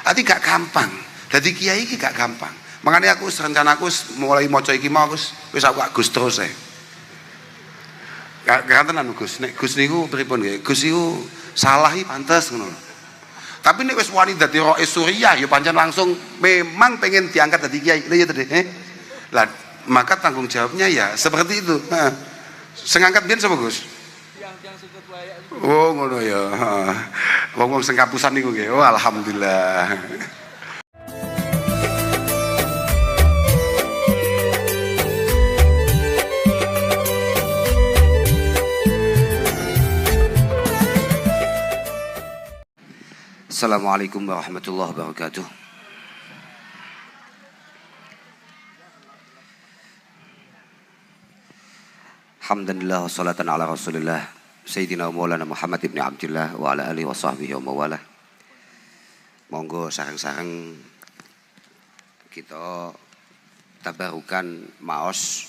Ati gak gampang. Dadi kiai iki gak gampang. Makanya aku rencanaku mulai maca iki mau wis aku Gus terus Gak tenan Gus. Nek Gus niku pripun nggih? Gus iku salah iki pantes ngono. Tapi nek wis wani dadi rois Suriah ya pancen langsung memang pengen diangkat dadi kiai. Lha ya tadi. Lah maka tanggung jawabnya ya seperti itu. Sing angkat biyen sapa Gus? Yang sukut wayak. Oh ngono ya. Wong-wong sing kapusan niku nggih. Oh alhamdulillah. Assalamualaikum warahmatullahi wabarakatuh. Alhamdulillah wassalatan ala rasulillah Sayyidina Maulana Muhammad ibn Abdillah wa ala alihi wa sahbihi wa mawalah. Monggo sareng-sareng kita tabarukan maos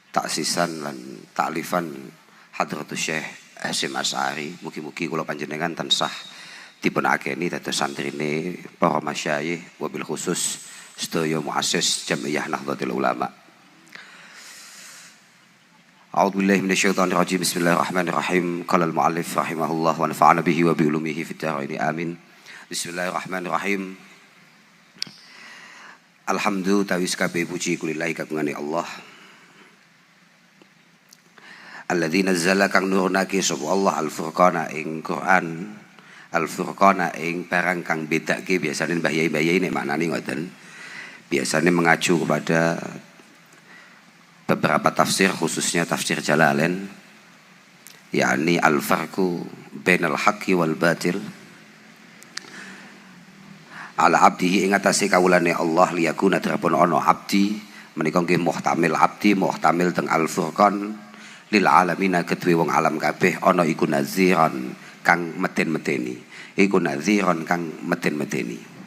taksisan lan taklifan Hadratus Syekh Hasyim Asy'ari. Mugi-mugi kula panjenengan tansah dipun akeni dados santrine para masyayikh wabil khusus sedaya muassis Jamiyah Nahdlatul Ulama. A'udzubillahi minasyaitonir rajim. Bismillahirrahmanirrahim. Qala al-mu'allif rahimahullah wa nafa'ana bihi wa bi ulumihi fid dharain amin. Bismillahirrahmanirrahim. Alhamdu tawis kabeh puji kulillahi kagungane Allah. Alladzi nazzala kang nurunake sapa Allah al-Furqana ing Quran. Al-Furqana ing barang kang bedake. Biasane Mbah Yai nek maknane ngoten. Biasane mengacu kepada beberapa tafsir khususnya tafsir Jalalain, yakni al-farqu bainal haqqi wal batil ala abdihi ing atase kawulane Allah liyakuna terapun ana abdi menika nggih muhtamil abdi muhtamil teng al-Furqan lil alamina kedue wong alam kabeh ana iku naziran kang meten-meteni. Iku naziran kang meten-meteni.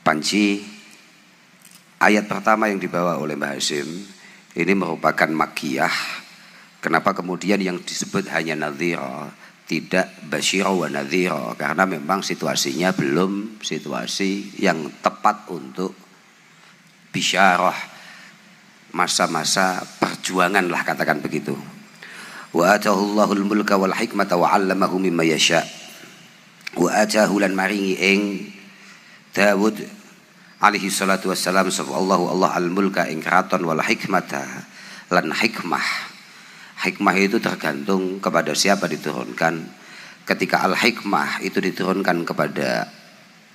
Panci ayat pertama yang dibawa oleh Mbah Hasyim ini merupakan makkiyah. Kenapa kemudian yang disebut hanya nadhira, tidak basyira wa nadhira? Karena memang situasinya belum situasi yang tepat untuk bisyarah, masa-masa perjuangan lah katakan begitu. Wa atahullahul mulka wal hikmata wa 'allamahu mimma yasha. Wa atahu lan maringi ing Dawud alaihi salatu wassalam sapa Allah al mulka ing kraton wal hikmata lan hikmah. Hikmah itu tergantung kepada siapa diturunkan. Ketika al hikmah itu diturunkan kepada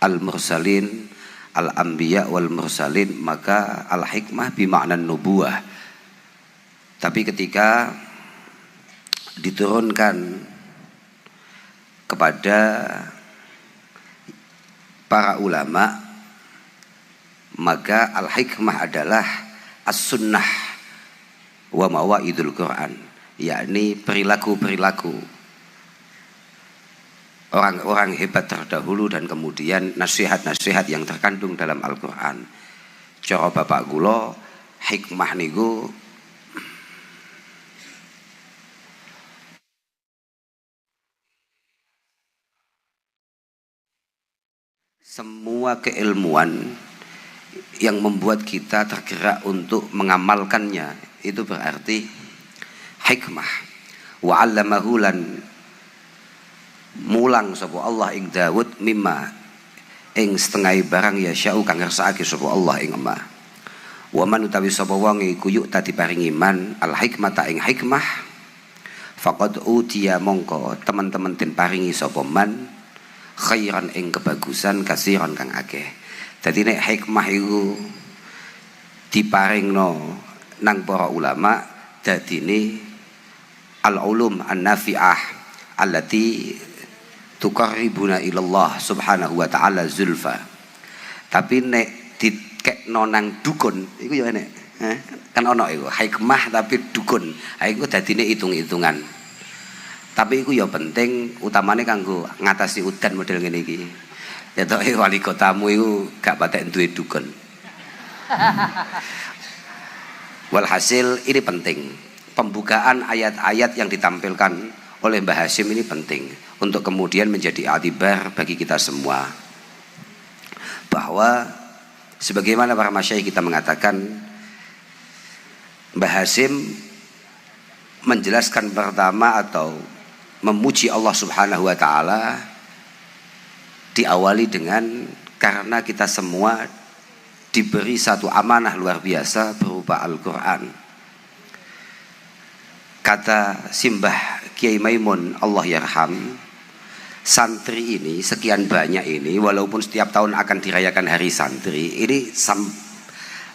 al mursalin, al anbiya wal mursalin, maka al hikmah bimakna nubuwah. Tapi ketika diturunkan kepada para ulama, maka al-hikmah adalah as-sunnah wa mawaidul Quran, yakni perilaku-perilaku orang-orang hebat terdahulu dan kemudian nasihat-nasihat yang terkandung dalam Al-Quran. Cara bapak kula hikmah niku semua keilmuan yang membuat kita tergerak untuk mengamalkannya, itu berarti hikmah. Wa 'allamahu lan mulang sapa Allah ing Daud mimma ing setengah barang ya sya'u kang ngersakake sapa Allah ing emah. Wa man utawi sapa wong iku yuk tadi paringi man al hikmata ing hikmah faqad utiya mongko teman-teman den paringi sapa man khairan ing kebagusan kasiran kang akeh. Dadi nek hikmah iku diparingno nang para ulama dadine al-ulum an-nafi'ah allati tuqarribuna ilallah subhanahu wa ta'ala zulfa. Tapi nek dikekno nang dukun iku ya enek. Kan ono iku hikmah tapi dukun. Ha iku dadine hitung-hitungan. Tapi iku ya penting utamane kanggo ngatasi udan model ngene iki. Ketoke wali kotamu iku gak patek duwe dukun. Walhasil ini penting. Pembukaan ayat-ayat yang ditampilkan oleh Mbah Hasyim ini penting untuk kemudian menjadi atibar bagi kita semua, bahwa sebagaimana para masyayikh kita mengatakan, Mbah Hasyim menjelaskan pertama atau memuji Allah Subhanahu wa taala diawali dengan karena kita semua diberi satu amanah luar biasa berupa Al-Qur'an. Kata Simbah Kiai Maimun Allah yarham, santri ini sekian banyak ini, walaupun setiap tahun akan dirayakan hari santri ini,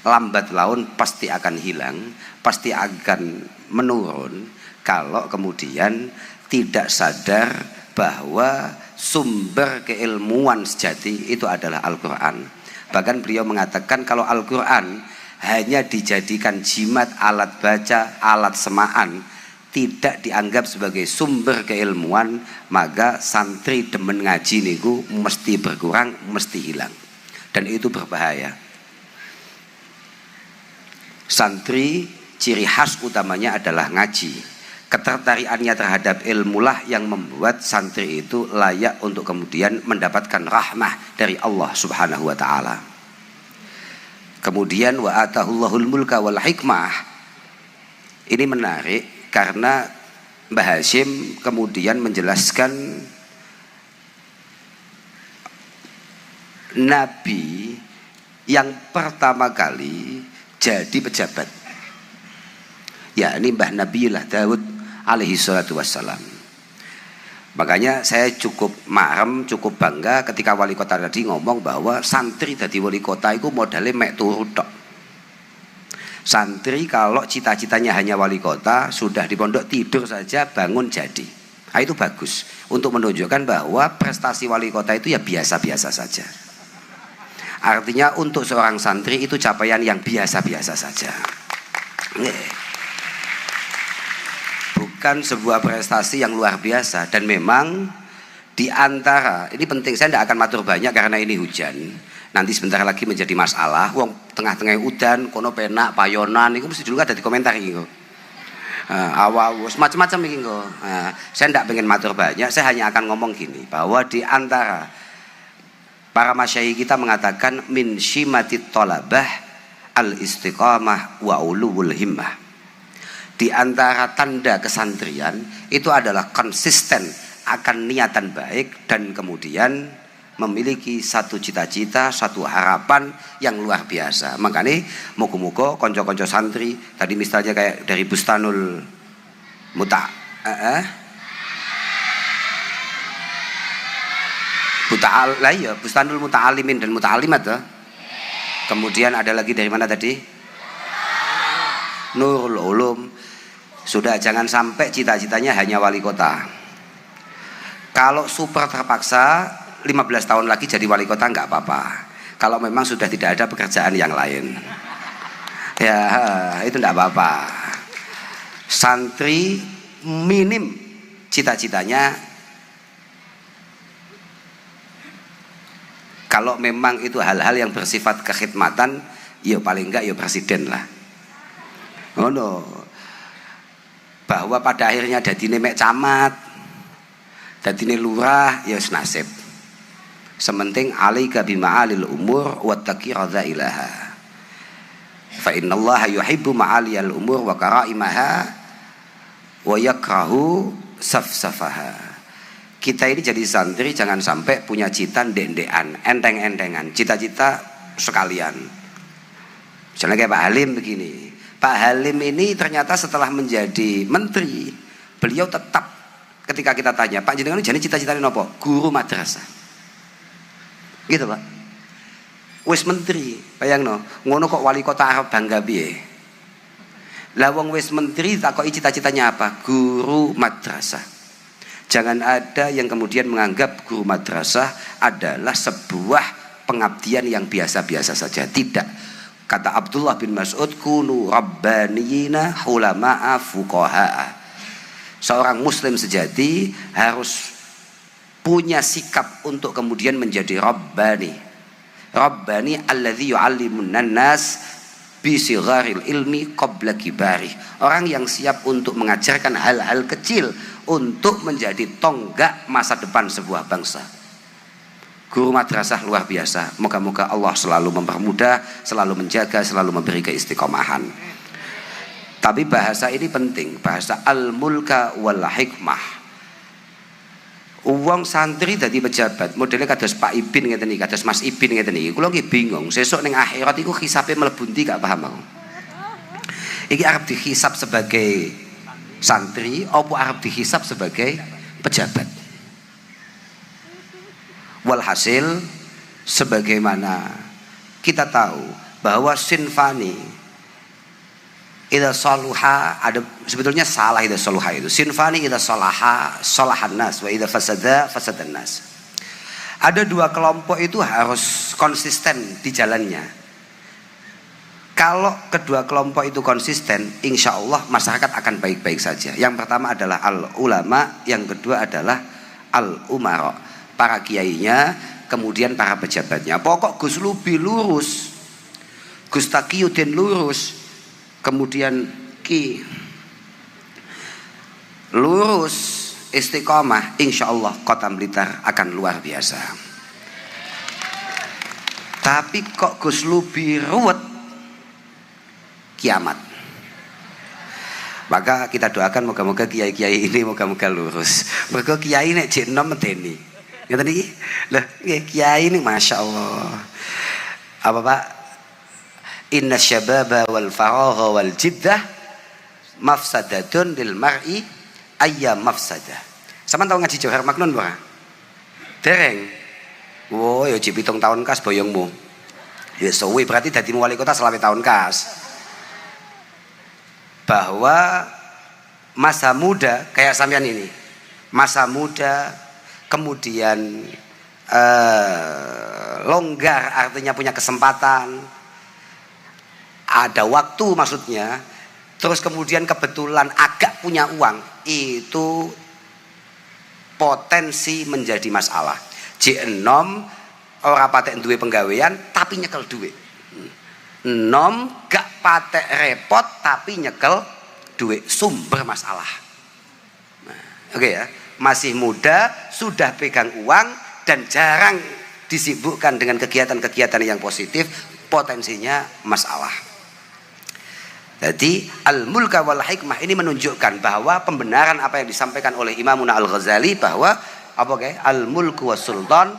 lambat laun pasti akan hilang, pasti akan menurun kalau kemudian tidak sadar bahwa sumber keilmuan sejati itu adalah Al-Quran. Bahkan beliau mengatakan kalau Al-Quran hanya dijadikan jimat, alat baca, alat semaan, tidak dianggap sebagai sumber keilmuan, maka santri demen ngaji niku mesti berkurang, mesti hilang. Dan itu berbahaya. Santri ciri khas utamanya adalah ngaji. Ketertarikannya terhadap ilmulah yang membuat santri itu layak untuk kemudian mendapatkan rahmah dari Allah Subhanahu wa taala. Kemudian wa atahullahul mulka wal hikmah. Ini menarik karena Mbah Hasyim kemudian menjelaskan Nabi yang pertama kali jadi pejabat, ya ini Mbah Nabiullah Daud alaihi salatu wassalam. Makanya saya cukup marem, cukup bangga ketika wali kota tadi ngomong bahwa santri dadi wali kota itu modalnya mek turu tok. Santri kalau cita-citanya hanya wali kota, sudah di pondok tidur saja bangun jadi. Nah, itu bagus untuk menunjukkan bahwa prestasi wali kota itu ya biasa-biasa saja. Artinya untuk seorang santri itu capaian yang biasa-biasa saja. Bukan sebuah prestasi yang luar biasa. Dan memang di antara, ini penting, saya tidak akan matur banyak karena ini hujan. Nanti sebentar lagi menjadi masalah. Wong tengah-tengah udan, kono penak, payonan, itu mesti dulu ada di komentar ini kok. Awal macam-macam ini kok. Saya tidak pengen matur banyak, saya hanya akan ngomong gini, bahwa di antara para masyayikh kita mengatakan min syimatit thalabah al istiqamah wa uluwul himmah. Di antara tanda kesantrian itu adalah konsisten akan niatan baik dan kemudian memiliki satu cita-cita, satu harapan yang luar biasa. Makanya moga-moga konco-konco santri tadi misalnya kayak dari Bustanul Bustanul Muta'alimin dan Muta'alimat tuh. Kemudian ada lagi dari mana tadi? Nurul Ulum. Sudah, jangan sampai cita-citanya hanya wali kota. Kalau super terpaksa 15 tahun lagi jadi wali kota nggak apa-apa. Kalau memang sudah tidak ada pekerjaan yang lain, ya itu nggak apa-apa. Santri minim cita-citanya, kalau memang itu hal-hal yang bersifat kekhidmatan, ya paling enggak ya presiden lah. Oh no. Bahwa pada akhirnya dadine mek camat, dadine lurah, ya nasib. Sementing alaika bima'alil umur wattaqi radza'ilaha. Fa innallaha yuhibbu ma'aliyal umur wa karaimaha wa yakrahu safsafaha. Kita ini jadi santri jangan sampai punya cita ndek-ndekan, enteng-entengan, cita-cita sekalian. Misalnya kayak Pak Halim begini. Pak Halim ini ternyata setelah menjadi menteri, beliau tetap ketika kita tanya, Pak jenengan jadi cita-citanya nopo? Guru madrasah. Gitu Pak. Wis menteri, bayangno, ngono kok wali kota Arab bangga piye? Lah wong wis menteri takoki cita-citanya apa? Guru madrasah. Jangan ada yang kemudian menganggap guru madrasah adalah sebuah pengabdian yang biasa-biasa saja. Tidak. Kata Abdullah bin Mas'ud, kunu rabbaniyina hulama'a fuqaha'a. Seorang muslim sejati harus punya sikap untuk kemudian menjadi Rabbani. Rabbani alladzi yu'allimun nas bisigharil ilmi qabla kibari. Orang yang siap untuk mengajarkan hal-hal kecil untuk menjadi tonggak masa depan sebuah bangsa. Guru madrasah luar biasa. Moga-moga Allah selalu mempermudah, selalu menjaga, selalu memberi keistiqomahan. Tapi bahasa ini penting, bahasa al-mulka wal hikmah. Uang santri dadi pejabat, modelnya kados Pak Ibin ngeten iki, kados Mas Ibin ngeten iki. Kula nggih bingung, sesuk ning akhirat iku hisabe mlebu ndi gak paham aku. Iki arep dihisab sebagai santri apa arep dihisab sebagai pejabat? Walhasil sebagaimana kita tahu bahwa sinfani idza saluha, ada sebetulnya salah idza saluha itu. Sinfani idza salaha salahan nas wa idza fasada fasadan nas. Ada dua kelompok itu harus konsisten di jalannya. Kalau kedua kelompok itu konsisten, insya Allah masyarakat akan baik-baik saja. Yang pertama adalah al ulama, yang kedua adalah al umara, para kiainya, kemudian para pejabatnya. Pokok Gus Lubi lurus, Gus Taqiyuddin lurus, kemudian Ki lurus istiqomah, insya Allah Kota Blitar akan luar biasa. Tapi kok Gus Lubi ruwet, kiamat. Maka kita doakan moga-moga kiai-kiai ini moga-moga lurus. Mergo kiai nek jek enom medeni. Ngeten iki. Lah kiai ini masya Allah. Apa Pak? Inna syababa wal faragha wal jiddah mafsadatun lil mar'i ayya mafsadah. Sampeyan tau ngaji Jauhar Maknun ora? Dereng. Wo ya 7 tahun kas boyongmu. Ya suwi berarti dadi wali kota selama tahun kas. Bahwa masa muda kayak sampean ini. Masa muda kemudian longgar artinya punya kesempatan, ada waktu maksudnya, terus kemudian kebetulan agak punya uang, itu potensi menjadi masalah. J6 ora patek duwe penggawean tapi nyekel duit. Nom gak patek repot tapi nyekel duit, sumber masalah. Nah, oke ya, masih muda sudah pegang uang dan jarang disibukkan dengan kegiatan-kegiatan yang positif, potensinya masalah. Jadi al-mulka wal hikmah ini menunjukkan bahwa pembenaran apa yang disampaikan oleh Imamuna Al-Ghazali bahwa apa kayak al-mulku was sultan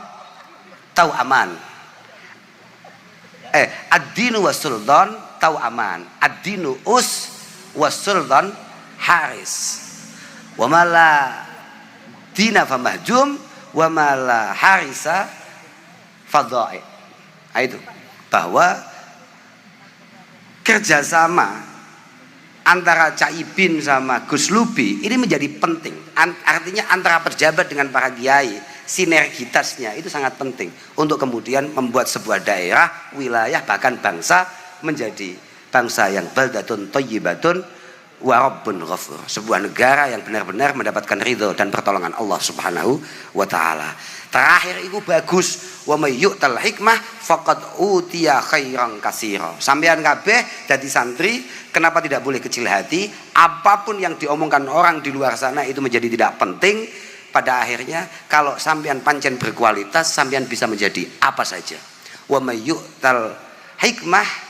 tau aman. Ad-dinu was sultan tau aman. Ad-dinu us was sultan haris. Wa mala dina famahjum wa mala harisa fadha'i. Itu bahwa kerjasama antara Cak Ibin sama Gus Lubi ini menjadi penting. Artinya antara pejabat dengan para kiai, sinergitasnya itu sangat penting untuk kemudian membuat sebuah daerah, wilayah, bahkan bangsa menjadi bangsa yang baldatun thayyibatun wa rabbun ghafur, sebuah negara yang benar-benar mendapatkan ridho dan pertolongan Allah Subhanahu wa taala. Terakhir itu bagus, wa may yu'tal hikmah faqad utiya khairan katsira. Sampeyan kabeh dadi santri, kenapa tidak boleh kecil hati? Apapun yang diomongkan orang di luar sana itu menjadi tidak penting. Pada akhirnya kalau sampeyan pancen berkualitas, sampeyan bisa menjadi apa saja. Wa may yu'tal hikmah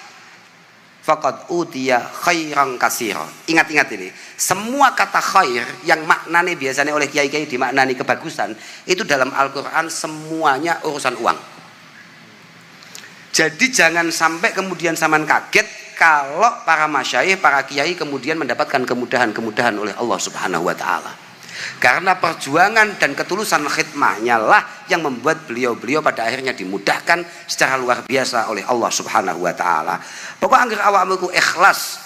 faqad utiya khairan katsira. Ingat-ingat ini, semua kata khair yang maknanya biasanya oleh kiai-kiai dimaknani kebagusan, itu dalam Al-Qur'an semuanya urusan uang. Jadi jangan sampai kemudian sampean kaget kalau para masyayikh, para kiai kemudian mendapatkan kemudahan-kemudahan oleh Allah Subhanahu wa taala. Karena perjuangan dan ketulusan khidmahnya lah yang membuat beliau-beliau pada akhirnya dimudahkan secara luar biasa oleh Allah Subhanahu wa taala. Pokok angger awakmu ikhlas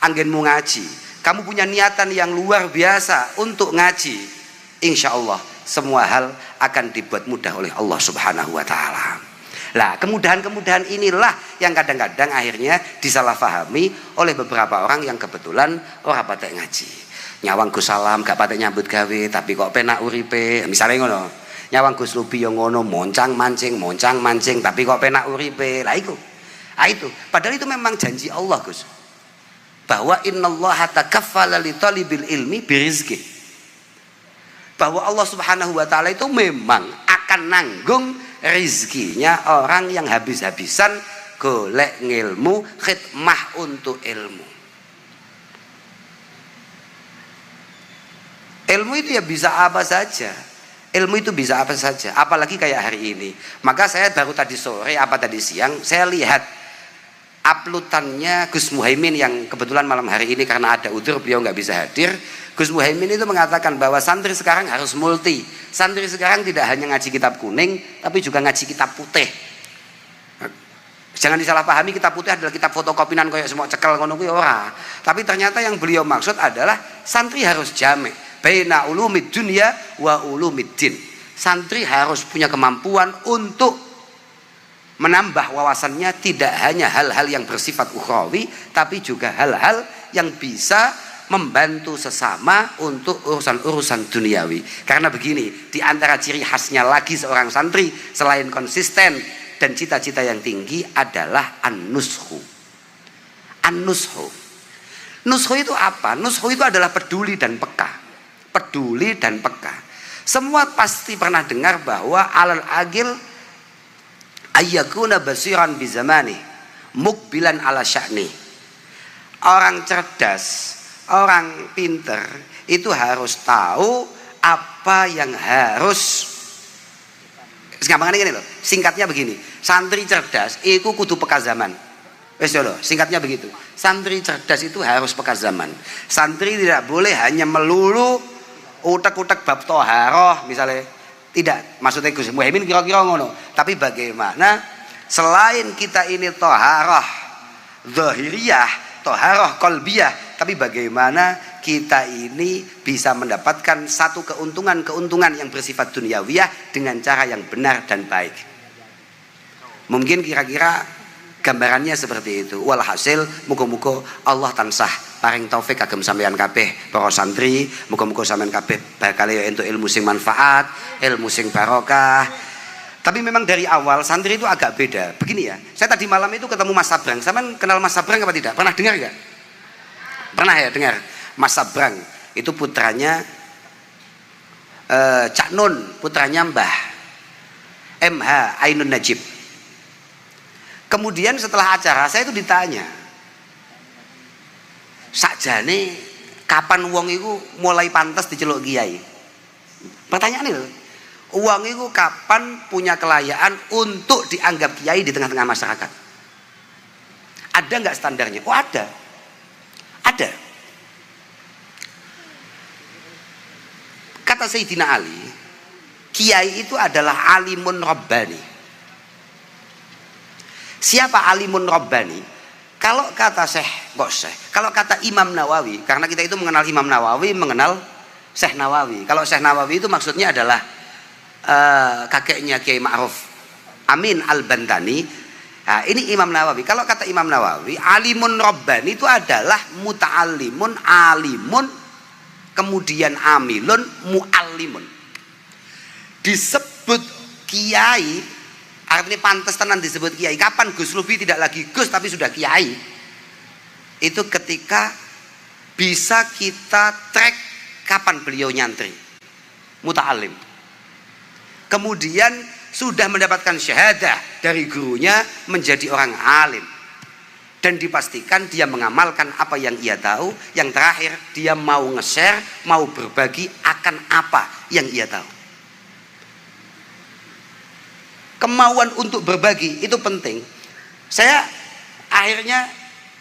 anggenmu ngaji, kamu punya niatan yang luar biasa untuk ngaji, insya Allah semua hal akan dibuat mudah oleh Allah Subhanahu wa taala. Lah, kemudahan-kemudahan inilah yang kadang-kadang akhirnya disalahfahami oleh beberapa orang yang kebetulan ora patek ngaji. Nyawang Gus Salam gak patek nyambut gawe tapi kok penak uripe, misalnya ngono. Nyawang Gus Lubi yang ngono moncang mancing tapi kok penak uripe. Lah iku Nah, itu padahal itu memang janji Allah, Gus, bahwa innallaha takaffala li talibil ilmi birizki, bahwa Allah Subhanahu wa taala itu memang akan nanggung rizkinya orang yang habis-habisan golek ngilmu, khidmah untuk ilmu. Ilmu itu ya bisa apa saja. Ilmu itu bisa apa saja, apalagi kayak hari ini. Maka saya baru tadi sore apa tadi siang saya lihat uploadannya Gus Muhaimin yang kebetulan malam hari ini karena ada udzur beliau nggak bisa hadir. Gus Muhaimin itu mengatakan bahwa santri sekarang harus multi. Santri sekarang tidak hanya ngaji kitab kuning tapi juga ngaji kitab putih. Jangan disalahpahami, kitab putih adalah kitab fotokopinan kayak semua cekel ngono kuwi ora. Tapi ternyata yang beliau maksud adalah santri harus jamek baina ulumid dunya wa ulumiddin. Santri harus punya kemampuan untuk menambah wawasannya, tidak hanya hal-hal yang bersifat ukhrawi tapi juga hal-hal yang bisa membantu sesama untuk urusan-urusan duniawi. Karena begini, di antara ciri khasnya lagi seorang santri selain konsisten dan cita-cita yang tinggi adalah an-nushu. An-nushu. Nushu itu apa? Nushu itu adalah peduli dan peka. Peduli dan peka. Semua pasti pernah dengar bahwa alal agil ayyakuna basiran bi zamani mukbilan ala sya'ni. Orang cerdas, orang pinter itu harus tahu apa yang harus. Gampangnya gini loh, singkatnya begini, santri cerdas itu kudu peka zaman. Wes loh, singkatnya begitu. Santri cerdas itu harus peka zaman. Santri tidak boleh hanya melulu utek-utek bab toharoh misalnya. Tidak, maksudnya Gus Muhaimin kira-kira ngono. Tapi bagaimana selain kita ini toharoh zahiriyah, toharoh kolbiyah, tapi bagaimana kita ini bisa mendapatkan satu keuntungan yang bersifat duniawiyah dengan cara yang benar dan baik. Mungkin kira-kira gambarannya seperti itu. Walhasil muga-muga Allah tansah paring taufik kagem sampeyan kabeh para santri, muga-muga sampeyan kabeh bakal entuk ilmu sing manfaat, ilmu sing barokah. Tapi memang dari awal santri itu agak beda. Begini ya, saya tadi malam itu ketemu Mas Sabrang. Sampeyan kenal Mas Sabrang apa tidak? Pernah dengar enggak? Pernah ya dengar? Mas Sabrang itu putranya Cak Nun, putranya Mbah MH Ainun Najib. Kemudian setelah acara saya itu ditanya, sakjane kapan wong iku mulai pantas diceluk kiai? Pertanyaan itu, wong iku kapan punya kelayaan untuk dianggap kiai di tengah-tengah masyarakat? Ada nggak standarnya? Oh ada. Ada. Kata Sayyidina Ali, kiai itu adalah alimun rabbani. Siapa alimun rabbani? Kalau kata kalau kata Imam Nawawi, karena kita itu mengenal Imam Nawawi, mengenal Syekh Nawawi. Kalau Syekh Nawawi itu maksudnya adalah kakeknya Kiai Ma'ruf Amin Al-Bantani. Nah, ini Imam Nawawi. Kalau kata Imam Nawawi, alimun rabbani itu adalah muta'allimun, alimun, kemudian amilun, mu'allimun. Disebut kiai, artinya pantas tenan disebut kiai. Kapan Gus Lubi tidak lagi Gus tapi sudah kiai? Itu ketika bisa kita track kapan beliau nyantri, muta'alim. Kemudian sudah mendapatkan syahadah dari gurunya menjadi orang alim. Dan dipastikan dia mengamalkan apa yang ia tahu. Yang terakhir dia mau nge-share, mau berbagi akan apa yang ia tahu. Kemauan untuk berbagi itu penting. Saya akhirnya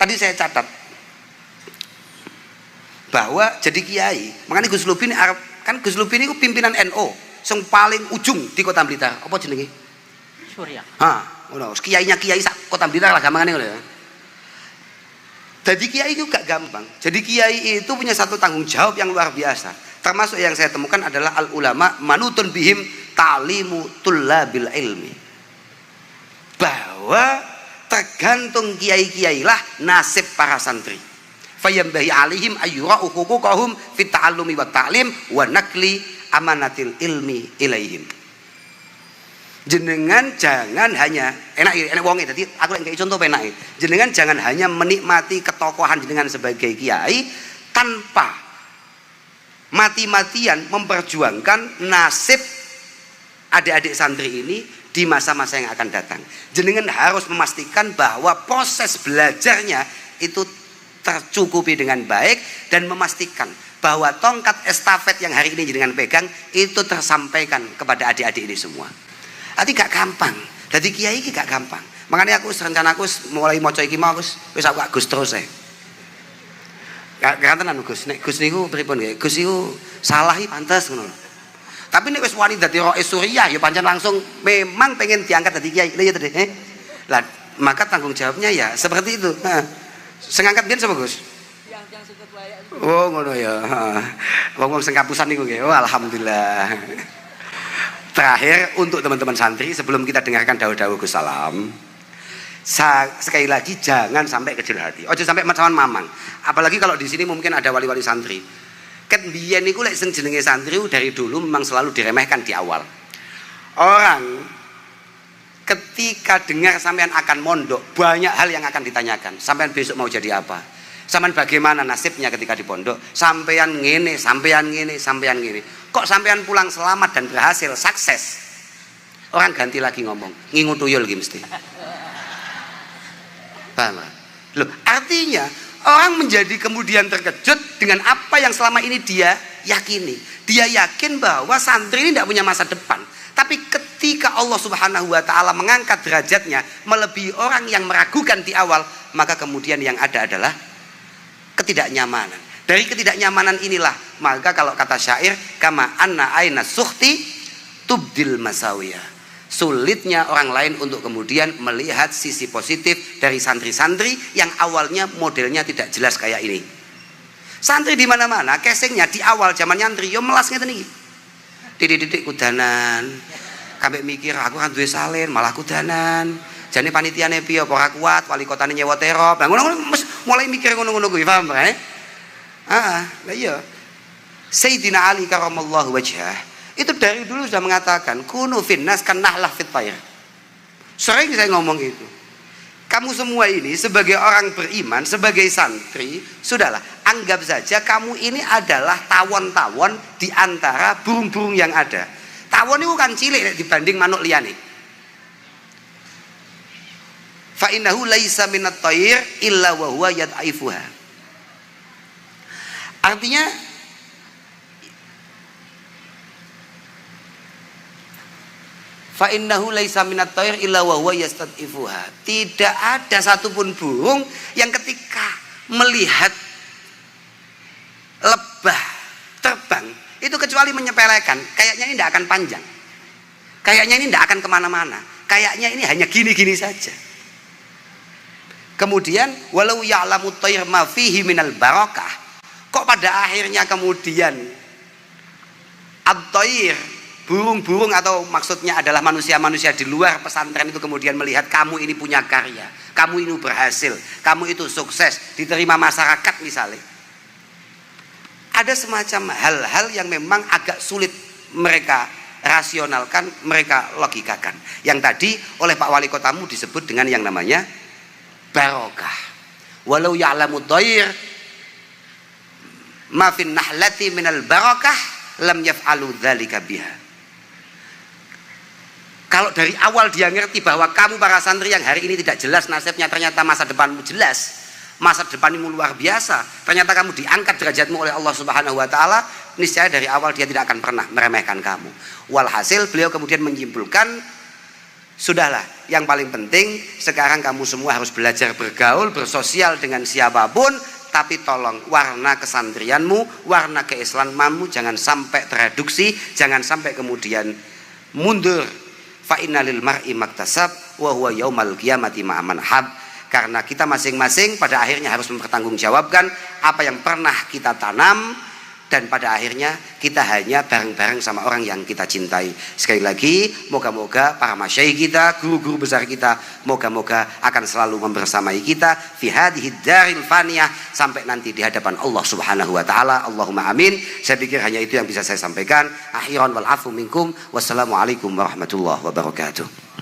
tadi saya catat bahwa jadi kiai, makanya Gus Lubin kan Gus Lubin itu pimpinan NU yang paling ujung di Kota Blitar. Apa jenenge? Surya. Kiainya kiai sak Kota Blitar lah gampangane ngono ya. Jadi kiai itu gak gampang. Jadi kiai itu punya satu tanggung jawab yang luar biasa. Termasuk yang saya temukan adalah al ulama manutun bihim ta'limu tullabil ilmi. Bahwa tergantung kiai-kiai lah nasib para santri. Fayambahi alihim ayyura'u huquqahum fit ta'allumi wa ta'lim wa nakli amanatil ilmi ilaihim. Jenengan jangan hanya enak wonge, dadi aku lek contoh penak. Jenengan jangan hanya menikmati ketokohan jenengan sebagai kiai tanpa mati-matian memperjuangkan nasib adik-adik santri ini di masa-masa yang akan datang. Jenengan harus memastikan bahwa proses belajarnya itu tercukupi dengan baik dan memastikan bahwa tongkat estafet yang hari ini jenengan pegang itu tersampaikan kepada adik-adik ini semua. Arti gak gampang. Jadi kiai iki gak gampang. Makanya aku rencana aku mulai maca iki mau wis aku Gus terus ae. Gak tenan Gus. Nek Gus niku pripun nggih? Gus niku salah iki pantes ngono. Tapi nek wis wani dadi Rois Suriah ya pancen langsung memang pengen diangkat dadi kiai. Lha ya tadi. Lah maka tanggung jawabnya ya seperti itu. Sing angkat biyen sapa Gus? Yang sukut wayak. Oh ngono ya. Wong-wong sing kapusan niku nggih. Oh alhamdulillah. Terakhir untuk teman-teman santri sebelum kita dengarkan dawuh-dawuh Gus Salam. Sekali lagi jangan sampai kecil hati. Ojo sampai macam mamang. Apalagi kalau di sini mungkin ada wali-wali santri. Ket biyen niku lek sing jenenge santri dari dulu memang selalu diremehkan di awal. Orang ketika dengar sampean akan mondok, banyak hal yang akan ditanyakan. Sampean besok mau jadi apa? Sampean bagaimana nasibnya ketika di pondok? Sampean ngene, sampean ngene, sampean ngene. Kok sampean pulang selamat dan berhasil, sukses? Orang ganti lagi ngomong, ngingu tuyul iki mesti. Paham? Loh, artinya orang menjadi kemudian terkejut dengan apa yang selama ini dia yakini. Dia yakin bahwa santri ini tidak punya masa depan. Tapi ketika Allah Subhanahu wa taala mengangkat derajatnya melebihi orang yang meragukan di awal, maka kemudian yang ada adalah ketidaknyamanan. Dari ketidaknyamanan inilah, maka kalau kata syair, kama anna aina sukhti tubdil masawiyah. Sulitnya orang lain untuk kemudian melihat sisi positif dari santri-santri yang awalnya modelnya tidak jelas kayak ini. Santri di mana-mana, casingnya di awal zaman nyantri, yo melas ngeten iki. Titik-titik kudanan. Kabeh mikir aku kan duwe salin, malah kudanan. Jane panitiane piye apa ora kuat, wali kotane nyewa terop. Lah ngono mulai mikir ngono-ngono kuwi, paham, Pak? Lah iya. Sayyidina Ali karamallahu wajhah itu dari dulu sudah mengatakan kunu finnas kanahlah fit tayr. Sering saya ngomong itu. Kamu semua ini sebagai orang beriman, sebagai santri, sudahlah, anggap saja kamu ini adalah tawon-tawon di antara burung-burung yang ada. Tawon itu kan cilik dibanding manuk liyane. Fa innahu laisa minat tayr illa wa huwa yad'ifuha. Artinya fa innahu laisa minat tayr illa wa huwa yastad'ifuha. Tidak ada satupun burung yang ketika melihat lebah terbang itu kecuali menyepelekan, kayaknya ini tidak akan panjang, kayaknya ini tidak akan kemana-mana, kayaknya ini hanya gini-gini saja. Kemudian walau ya'lamu tayr ma fihi minal barakah, kok pada akhirnya kemudian at-tayr, burung-burung atau maksudnya adalah manusia-manusia di luar pesantren itu kemudian melihat kamu ini punya karya, kamu ini berhasil, kamu itu sukses, diterima masyarakat misalnya. Ada semacam hal-hal yang memang agak sulit mereka rasionalkan, mereka logikakan. Yang tadi oleh Pak Wali Kotamu disebut dengan yang namanya barokah. Walau ya'lamu tayr ma fin nahlati minal barakah lam yaf'alu dzalika biha. Kalau dari awal dia ngerti bahwa kamu para santri yang hari ini tidak jelas nasibnya, ternyata masa depanmu jelas, masa depanmu luar biasa, ternyata kamu diangkat derajatmu oleh Allah Subhanahu wa taala, niscaya dari awal dia tidak akan pernah meremehkan kamu. Walhasil beliau kemudian menyimpulkan, sudahlah, yang paling penting sekarang kamu semua harus belajar bergaul, bersosial dengan siapapun, tapi tolong warna kesantrianmu, warna keislamanmu jangan sampai tereduksi, jangan sampai kemudian mundur. Fa innalil mar'i maktasab wa huwa yaumal qiyamati ma'aman hab. Karena kita masing-masing pada akhirnya harus mempertanggungjawabkan apa yang pernah kita tanam dan pada akhirnya kita hanya bareng-bareng sama orang yang kita cintai. Sekali lagi, moga-moga para masyayikh kita, guru-guru besar kita, moga-moga akan selalu membersamai kita fi hadhihi daril faniyah sampai nanti di hadapan Allah Subhanahu wa taala. Allahumma amin. Saya pikir hanya itu yang bisa saya sampaikan. Akhiran wal afu minkum. Wassalamualaikum warahmatullahi wabarakatuh.